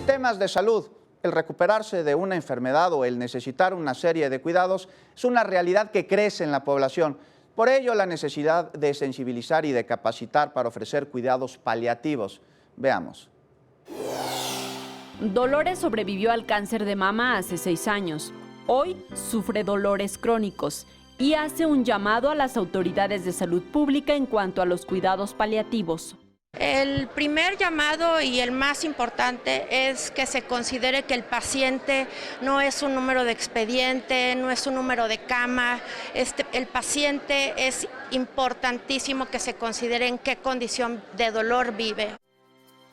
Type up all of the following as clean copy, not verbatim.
En temas de salud, el recuperarse de una enfermedad o el necesitar una serie de cuidados es una realidad que crece en la población. Por ello, la necesidad de sensibilizar y de capacitar para ofrecer cuidados paliativos. Veamos. Dolores sobrevivió al cáncer de mama hace 6 años. Hoy sufre dolores crónicos y hace un llamado a las autoridades de salud pública en cuanto a los cuidados paliativos. El primer llamado y el más importante es que se considere que el paciente no es un número de expediente, no es un número de cama. El paciente es importantísimo que se considere en qué condición de dolor vive.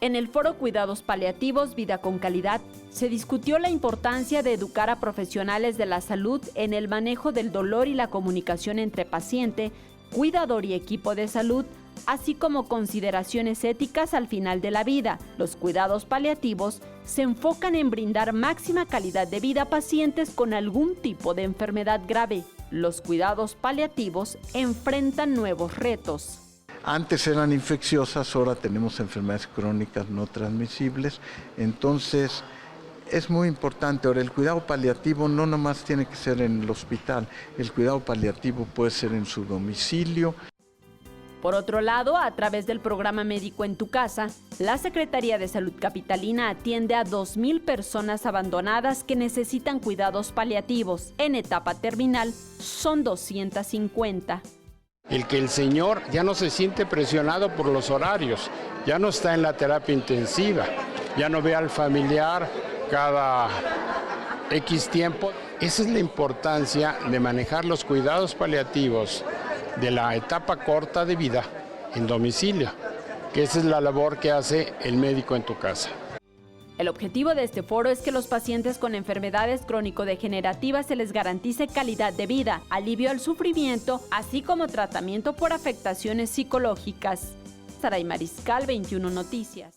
En el foro Cuidados Paliativos, Vida con Calidad, se discutió la importancia de educar a profesionales de la salud en el manejo del dolor y la comunicación entre paciente, cuidador y equipo de salud, así como consideraciones éticas al final de la vida. Los cuidados paliativos se enfocan en brindar máxima calidad de vida a pacientes con algún tipo de enfermedad grave. Los cuidados paliativos enfrentan nuevos retos. Antes eran infecciosas, ahora tenemos enfermedades crónicas no transmisibles, entonces es muy importante. Ahora, el cuidado paliativo no nomás tiene que ser en el hospital, el cuidado paliativo puede ser en su domicilio. Por otro lado, a través del programa Médico en tu Casa, la Secretaría de Salud Capitalina atiende a 2,000 personas abandonadas que necesitan cuidados paliativos. En etapa terminal, son 250. El que el señor ya no se siente presionado por los horarios, ya no está en la terapia intensiva, ya no ve al familiar cada X tiempo. Esa es la importancia de manejar los cuidados paliativos de la etapa corta de vida en domicilio, que esa es la labor que hace el médico en tu casa. El objetivo de este foro es que los pacientes con enfermedades crónico-degenerativas se les garantice calidad de vida, alivio al sufrimiento, así como tratamiento por afectaciones psicológicas. Saray Mariscal, 21 Noticias.